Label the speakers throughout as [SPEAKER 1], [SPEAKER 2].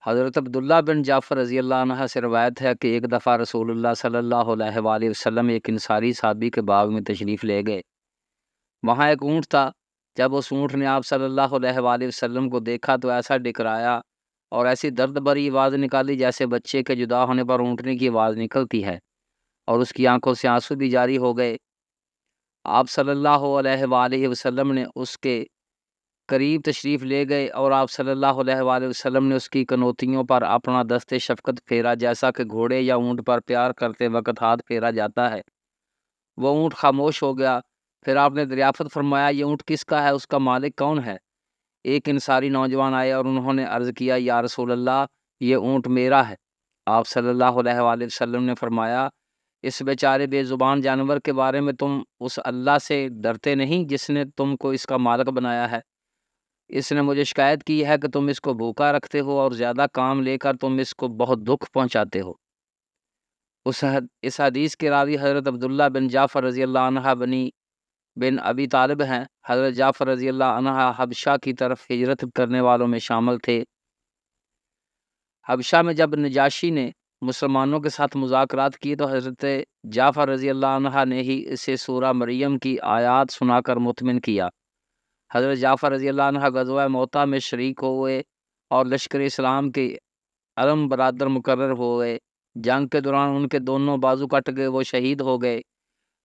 [SPEAKER 1] حضرت عبداللہ بن جعفر رضی اللہ عنہ سے روایت ہے کہ ایک دفعہ رسول اللہ صلی اللہ علیہ وآلہ وسلم ایک انصاری صحابی کے باغ میں تشریف لے گئے۔ وہاں ایک اونٹ تھا۔ جب اس اونٹ نے آپ صلی اللہ علیہ وآلہ وسلم کو دیکھا تو ایسا ڈکرایا اور ایسی درد بھری آواز نکالی جیسے بچے کے جدا ہونے پر اونٹنے کی آواز نکلتی ہے، اور اس کی آنکھوں سے آنسو بھی جاری ہو گئے۔ آپ صلی اللہ علیہ وآلہ وسلم نے اس کے قریب تشریف لے گئے اور آپ صلی اللہ علیہ وآلہ وسلم نے اس کی کنوتیوں پر اپنا دست شفقت پھیرا، جیسا کہ گھوڑے یا اونٹ پر پیار کرتے وقت ہاتھ پھیرا جاتا ہے۔ وہ اونٹ خاموش ہو گیا۔ پھر آپ نے دریافت فرمایا، یہ اونٹ کس کا ہے؟ اس کا مالک کون ہے؟ ایک انصاری نوجوان آئے اور انہوں نے عرض کیا، یا رسول اللہ، یہ اونٹ میرا ہے۔ آپ صلی اللہ علیہ وآلہ وسلم نے فرمایا، اس بیچارے بے زبان جانور کے بارے میں تم اس اللہ سے ڈرتے نہیں جس نے تم کو اس کا مالک بنایا ہے؟ اس نے مجھے شکایت کی ہے کہ تم اس کو بھوکا رکھتے ہو اور زیادہ کام لے کر تم اس کو بہت دکھ پہنچاتے ہو۔ اس حدیث کے راوی حضرت عبداللہ بن جعفر رضی اللہ عنہ بن ابی طالب ہیں۔ حضرت جعفر رضی اللہ عنہ حبشہ کی طرف ہجرت کرنے والوں میں شامل تھے۔ حبشہ میں جب نجاشی نے مسلمانوں کے ساتھ مذاکرات کیے تو حضرت جعفر رضی اللہ عنہ نے ہی اسے سورہ مریم کی آیات سنا کر مطمئن کیا۔ حضرت جعفر رضی اللہ عنہ غزوہ موطا میں شریک ہوئے اور لشکر اسلام کے علم برادر مقرر ہوئے۔ جنگ کے دوران ان کے دونوں بازو کٹ گئے، وہ شہید ہو گئے۔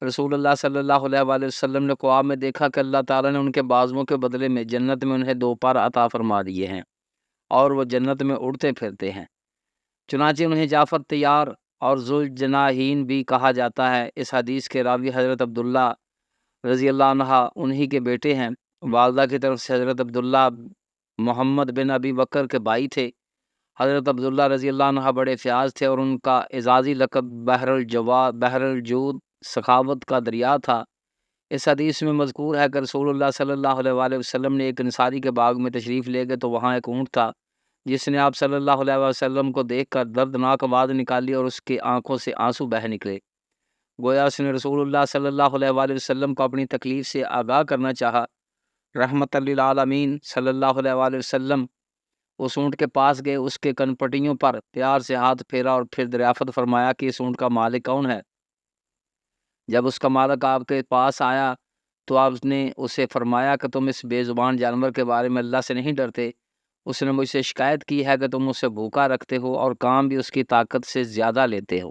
[SPEAKER 1] رسول اللہ صلی اللہ علیہ وآلہ وسلم نے خواب میں دیکھا کہ اللہ تعالیٰ نے ان کے بازوؤں کے بدلے میں جنت میں انہیں 2 پر عطا فرما دیے ہیں اور وہ جنت میں اڑتے پھرتے ہیں۔ چنانچہ انہیں جعفر طیار اور ذوالجناحین بھی کہا جاتا ہے۔ اس حدیث کے راوی حضرت عبداللہ رضی اللہ عنہ انہی کے بیٹے ہیں۔ والدہ کی طرف سے حضرت عبداللہ محمد بن ابی بکر کے بھائی تھے۔ حضرت عبداللہ رضی اللہ عنہ بڑے فیاض تھے اور ان کا اعزازی لقب بحر الجود، سخاوت کا دریا تھا۔ اس حدیث میں مذکور ہے کہ رسول اللہ صلی اللہ علیہ وآلہ وسلم نے ایک انصاری کے باغ میں تشریف لے گئے تو وہاں ایک اونٹ تھا جس نے آپ صلی اللہ علیہ وسلم کو دیکھ کر دردناک آواز نکالی اور اس کی آنکھوں سے آنسو بہہ نکلے۔ گویا اس نے رسول اللہ صلی اللہ علیہ وآلہ وسلم کو اپنی تکلیف سے آگاہ کرنا چاہا۔ رحمت للعالمین صلی اللہ علیہ وآلہ وسلم اس اونٹ کے پاس گئے، اس کے کنپٹیوں پر پیار سے ہاتھ پھیرا اور پھر دریافت فرمایا کہ اس اونٹ کا مالک کون ہے؟ جب اس کا مالک آپ کے پاس آیا تو آپ نے اسے فرمایا کہ تم اس بے زبان جانور کے بارے میں اللہ سے نہیں ڈرتے۔ اس نے مجھ سے شکایت کی ہے کہ تم اسے بھوکا رکھتے ہو اور کام بھی اس کی طاقت سے زیادہ لیتے ہو۔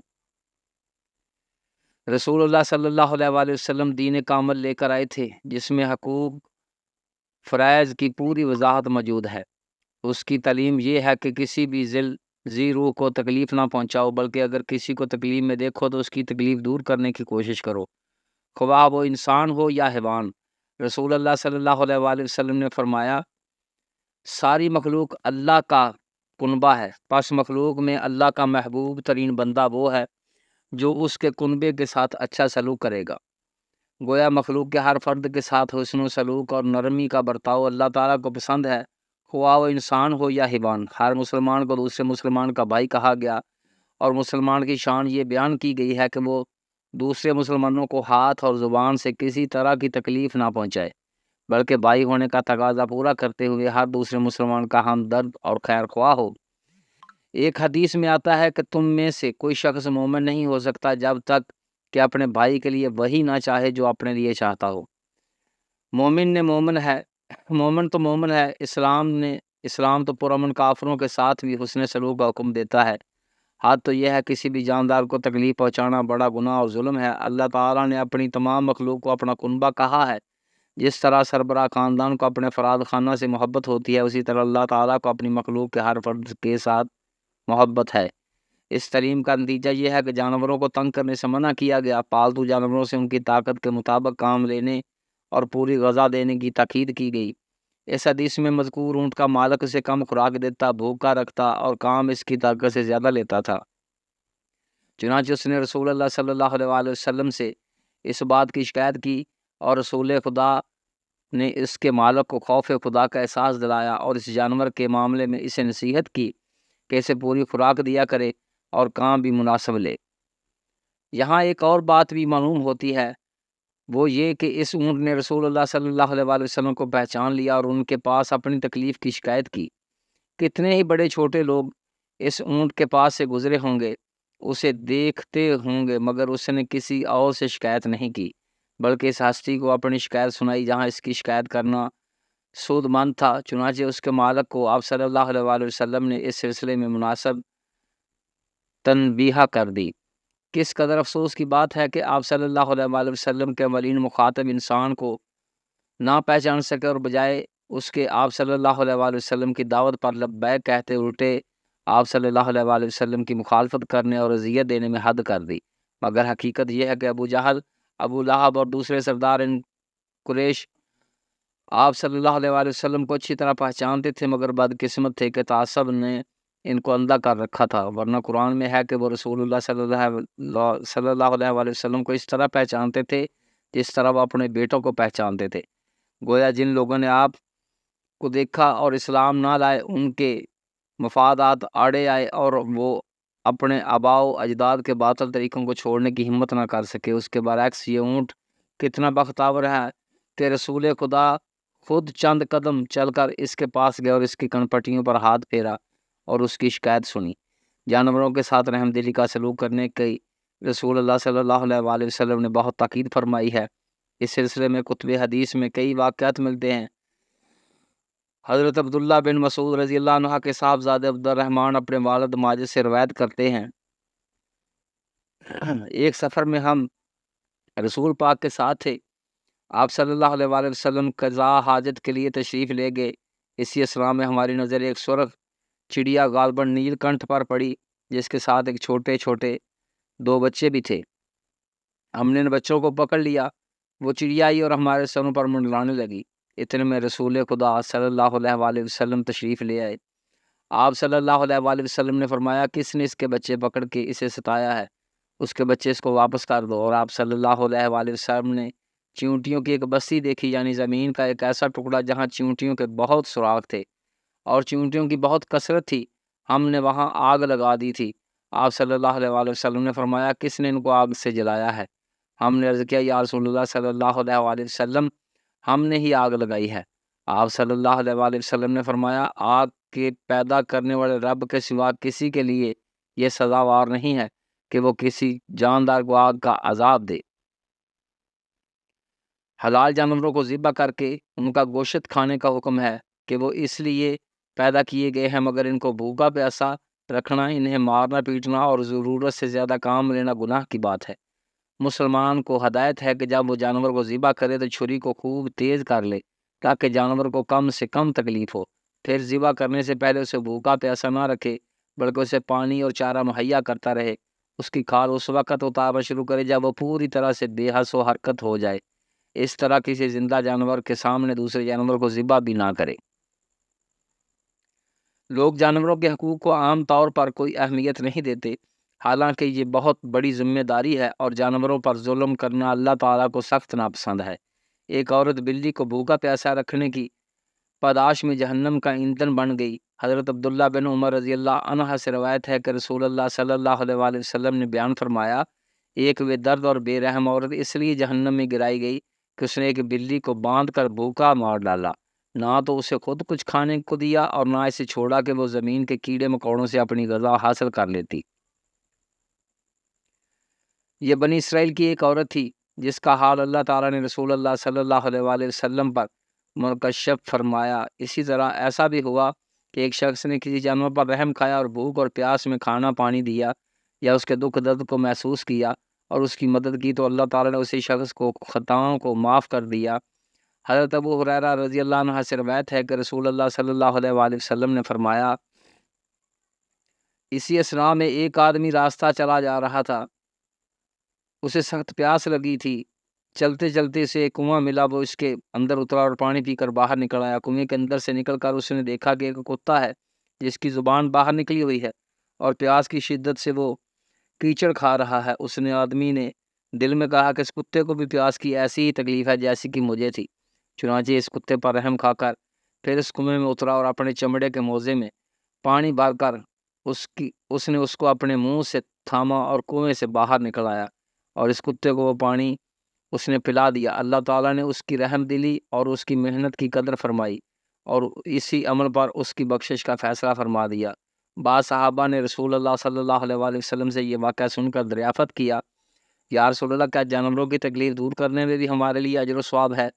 [SPEAKER 1] رسول اللہ صلی اللہ علیہ وآلہ وسلم دین کامل لے کر آئے تھے جس میں حقوق فرائض کی پوری وضاحت موجود ہے۔ اس کی تعلیم یہ ہے کہ کسی بھی ذی روح کو تکلیف نہ پہنچاؤ، بلکہ اگر کسی کو تکلیف میں دیکھو تو اس کی تکلیف دور کرنے کی کوشش کرو، خواہ وہ انسان ہو یا حیوان۔ رسول اللہ صلی اللہ علیہ وآلہ وسلم نے فرمایا، ساری مخلوق اللہ کا کنبہ ہے، پس مخلوق میں اللہ کا محبوب ترین بندہ وہ ہے جو اس کے کنبے کے ساتھ اچھا سلوک کرے گا۔ گویا مخلوق کے ہر فرد کے ساتھ حسن و سلوک اور نرمی کا برتاؤ اللہ تعالیٰ کو پسند ہے، خواہ وہ انسان ہو یا حیوان۔ ہر مسلمان کو دوسرے مسلمان کا بھائی کہا گیا اور مسلمان کی شان یہ بیان کی گئی ہے کہ وہ دوسرے مسلمانوں کو ہاتھ اور زبان سے کسی طرح کی تکلیف نہ پہنچائے، بلکہ بھائی ہونے کا تقاضا پورا کرتے ہوئے ہر دوسرے مسلمان کا ہمدرد اور خیر خواہ ہو۔ ایک حدیث میں آتا ہے کہ تم میں سے کوئی شخص مومن نہیں ہو سکتا جب تک کہ اپنے بھائی کے لیے وہی نہ چاہے جو اپنے لیے چاہتا ہو۔ مومن تو مومن ہے۔ اسلام تو پرامن کافروں کے ساتھ بھی حسن سلوک کا حکم دیتا ہے۔ حد تو یہ ہے کسی بھی جاندار کو تکلیف پہنچانا بڑا گناہ اور ظلم ہے۔ اللہ تعالیٰ نے اپنی تمام مخلوق کو اپنا کنبہ کہا ہے۔ جس طرح سربراہ خاندان کو اپنے فراد خانہ سے محبت ہوتی ہے، اسی طرح اللہ تعالیٰ کو اپنی مخلوق کے ہر فرد کے ساتھ محبت ہے۔ اس تعلیم کا نتیجہ یہ ہے کہ جانوروں کو تنگ کرنے سے منع کیا گیا۔ پالتو جانوروں سے ان کی طاقت کے مطابق کام لینے اور پوری غذا دینے کی تاکید کی گئی۔ اس حدیث میں مذکور اونٹ کا مالک اسے کم خوراک دیتا، بھوکا رکھتا اور کام اس کی طاقت سے زیادہ لیتا تھا۔ چنانچہ اس نے رسول اللہ صلی اللہ علیہ وآلہ وسلم سے اس بات کی شکایت کی اور رسول خدا نے اس کے مالک کو خوف خدا کا احساس دلایا اور اس جانور کے معاملے میں اسے نصیحت کی کہ اسے پوری خوراک دیا کرے اور کام بھی مناسب لے۔ یہاں ایک اور بات بھی معلوم ہوتی ہے، وہ یہ کہ اس اونٹ نے رسول اللہ صلی اللہ علیہ وآلہ وسلم کو پہچان لیا اور ان کے پاس اپنی تکلیف کی شکایت کی۔ کتنے ہی بڑے چھوٹے لوگ اس اونٹ کے پاس سے گزرے ہوں گے، اسے دیکھتے ہوں گے، مگر اس نے کسی اور سے شکایت نہیں کی، بلکہ اس ہستی کو اپنی شکایت سنائی جہاں اس کی شکایت کرنا سود مند تھا۔ چنانچہ اس کے مالک کو آپ صلی اللہ علیہ وآلہ وسلم نے اس سلسلے میں مناسب تنبیہ کر دی۔ کس قدر افسوس کی بات ہے کہ آپ صلی اللہ علیہ وآلہ وسلم کے اولین مخاطب انسان کو نہ پہچان سکے، اور بجائے اس کے آپ صلی اللہ علیہ وآلہ وسلم کی دعوت پر لبیک کہتے الٹے آپ صلی اللہ علیہ وآلہ وسلم کی مخالفت کرنے اور اذیت دینے میں حد کر دی۔ مگر حقیقت یہ ہے کہ ابو جہل، ابو لہب اور دوسرے سردار ان قریش آپ صلی اللہ علیہ وآلہ وسلم کو اچھی طرح پہچانتے تھے، مگر بدقسمت تھے کہ تعصب نے ان کو اندھا کر رکھا تھا، ورنہ قرآن میں ہے کہ وہ رسول اللہ صلی اللہ علیہ وآلہ وسلم کو اس طرح پہچانتے تھے جس طرح وہ اپنے بیٹوں کو پہچانتے تھے۔ گویا جن لوگوں نے آپ کو دیکھا اور اسلام نہ لائے، ان کے مفادات آڑے آئے اور وہ اپنے آباء و اجداد کے باطل طریقوں کو چھوڑنے کی ہمت نہ کر سکے۔ اس کے برعکس یہ اونٹ کتنا بختور ہے کہ رسول خدا خود چند قدم چل کر اس کے پاس گئے اور اس کی کنپٹیوں پر ہاتھ پھیرا اور اس کی شکایت سنی۔ جانوروں کے ساتھ رحم دلی کا سلوک کرنے کی رسول اللہ صلی اللہ علیہ وآلہ وسلم نے بہت تاکید فرمائی ہے۔ اس سلسلے میں کتب حدیث میں کئی واقعات ملتے ہیں۔ حضرت عبداللہ بن مسعود رضی اللہ عنہ کے صاحبزادے عبد الرحمن اپنے والد ماجد سے روایت کرتے ہیں، ایک سفر میں ہم رسول پاک کے ساتھ تھے، آپ صلی اللہ علیہ وآلہ وسلم قضاء حاجت کے لیے تشریف لے گئے۔ اسی اسلام میں ہماری نظر ایک سرخ چڑیا غالباً نیل کنٹھ پر پڑی، جس کے ساتھ ایک چھوٹے چھوٹے 2 بچے بھی تھے۔ ہم نے ان بچوں کو پکڑ لیا، وہ چڑیا آئی اور ہمارے سروں پر منڈلانے لگی۔ اتنے میں رسول خدا صلی اللہ علیہ وآلہ وسلم تشریف لے آئے۔ آپ صلی اللہ علیہ وآلہ وسلم نے فرمایا، کس نے اس کے بچے پکڑ کے اسے ستایا ہے، اس کے بچے اس کو واپس کر دو۔ اور آپ صلی اللہ علیہ وآلہ وسلم نے چیونٹیوں کی ایک بستی دیکھی، یعنی زمین کا ایک ایسا ٹکڑا جہاں چیونٹیوں کے بہت سراغ تھے اور چیونٹیوں کی بہت کثرت تھی۔ ہم نے وہاں آگ لگا دی تھی۔ آپ صلی اللہ علیہ وآلہ وسلم نے فرمایا، کس نے ان کو آگ سے جلایا ہے؟ ہم نے عرض کیا، یا رسول اللہ صلی اللہ علیہ وآلہ وسلم، ہم نے ہی آگ لگائی ہے۔ آپ صلی اللہ علیہ وآلہ وسلم نے فرمایا، آگ کے پیدا کرنے والے رب کے سوا کسی کے لیے یہ سزاوار نہیں ہے کہ وہ کسی جاندار کو آگ کا عذاب دے۔ حلال جانوروں کو ذبح کر کے ان کا گوشت کھانے کا حکم ہے کہ وہ اس لیے پیدا کیے گئے ہیں، مگر ان کو بھوکا پیاسا رکھنا، انہیں مارنا پیٹنا اور ضرورت سے زیادہ کام لینا گناہ کی بات ہے۔ مسلمان کو ہدایت ہے کہ جب وہ جانور کو ذبح کرے تو چھری کو خوب تیز کر لے تاکہ جانور کو کم سے کم تکلیف ہو۔ پھر ذبح کرنے سے پہلے اسے بھوکا پیاسا نہ رکھے، بلکہ اسے پانی اور چارہ مہیا کرتا رہے۔ اس کی کھال اس وقت اتارنا شروع کرے جب وہ پوری طرح سے بے حس و حرکت ہو جائے۔ اس طرح کسی زندہ جانور کے سامنے دوسرے جانور کو ذبح بھی نہ کرے۔ لوگ جانوروں کے حقوق کو عام طور پر کوئی اہمیت نہیں دیتے، حالانکہ یہ بہت بڑی ذمہ داری ہے اور جانوروں پر ظلم کرنا اللہ تعالیٰ کو سخت ناپسند ہے۔ ایک عورت بلی کو بھوکا پیاسا رکھنے کی پاداش میں جہنم کا ایندھن بن گئی۔ حضرت عبداللہ بن عمر رضی اللہ عنہ سے روایت ہے کہ رسول اللہ صلی اللہ علیہ وآلہ وسلم نے بیان فرمایا، ایک بے درد اور بے رحم عورت اس لیے جہنم میں گرائی گئی کہ اس نے ایک بلی کو باندھ کر بھوکا مار ڈالا، نہ تو اسے خود کچھ کھانے کو دیا اور نہ اسے چھوڑا کہ وہ زمین کے کیڑے مکوڑوں سے اپنی غذا حاصل کر لیتی۔ یہ بنی اسرائیل کی ایک عورت تھی جس کا حال اللہ تعالیٰ نے رسول اللہ صلی اللہ علیہ وآلہ وسلم پر منکشف فرمایا۔ اسی طرح ایسا بھی ہوا کہ ایک شخص نے کسی جانور پر رحم کھایا اور بھوک اور پیاس میں کھانا پانی دیا یا اس کے دکھ درد کو محسوس کیا اور اس کی مدد کی تو اللہ تعالیٰ نے اسی شخص کو خطاؤں کو معاف کر دیا۔ حضرت ابو ہریرہ رضی اللہ عنہ سے روایت ہے کہ رسول اللہ صلی اللہ علیہ وآلہ وسلم نے فرمایا، اسی اسنا میں ایک آدمی راستہ چلا جا رہا تھا، اسے سخت پیاس لگی تھی، چلتے چلتے اسے ایک کنواں ملا، وہ اس کے اندر اترا اور پانی پی کر باہر نکل آیا۔ کنویں کے اندر سے نکل کر اس نے دیکھا کہ ایک کتا ہے جس کی زبان باہر نکلی ہوئی ہے اور پیاس کی شدت سے وہ کیچڑ کھا رہا ہے۔ اس نے آدمی نے دل میں کہا کہ اس کتے کو بھی پیاس کی ایسی ہی تکلیف ہے جیسی کہ مجھے تھی، چنانچہ اس کتے پر رحم کھا کر پھر اس کنویں میں اترا اور اپنے چمڑے کے موزے میں پانی بھر کر اس نے اس کو اپنے منہ سے تھاما اور کنویں سے باہر نکل آیا اور اس کتے کو وہ پانی اس نے پلا دیا۔ اللہ تعالیٰ نے اس کی رحم دلی اور اس کی محنت کی قدر فرمائی اور اسی عمل پر اس کی بخشش کا فیصلہ فرما دیا۔ بعض صحابہ نے رسول اللہ صلی اللہ علیہ وآلہ وسلم سے یہ واقعہ سن کر دریافت کیا، یا رسول اللہ کیا جانوروں کی تکلیف دور کرنے میں بھی ہمارے لیے اجر و ثواب ہے؟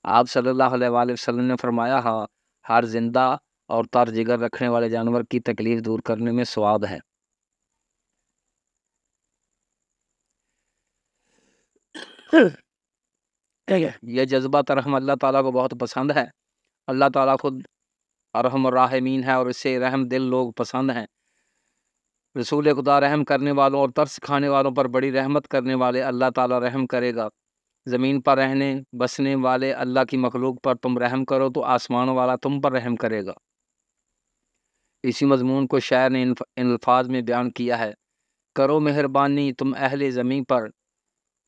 [SPEAKER 1] آپ صلی اللہ علیہ وآلہ وسلم نے فرمایا ہاں، ہر زندہ اور تر جگر رکھنے والے جانور کی تکلیف دور کرنے میں ثواب ہے۔ یہ جذبہ ترحم اللہ تعالیٰ کو بہت پسند ہے۔ اللہ تعالیٰ خود ارحم الراحمین ہے اور اس سے رحم دل لوگ پسند ہیں۔ رسول خدا رحم کرنے والوں اور ترس کھانے والوں پر بڑی رحمت کرنے والے اللہ تعالیٰ رحم کرے گا۔ زمین پر رہنے بسنے والے اللہ کی مخلوق پر تم رحم کرو تو آسمانوں والا تم پر رحم کرے گا۔ اسی مضمون کو شاعر نے ان الفاظ میں بیان کیا ہے، کرو مہربانی تم اہل زمین پر،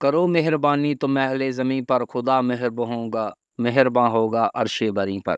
[SPEAKER 1] کرو مہربانی تم اہل زمین پر، خدا مہرباں ہوگا عرش بری پر۔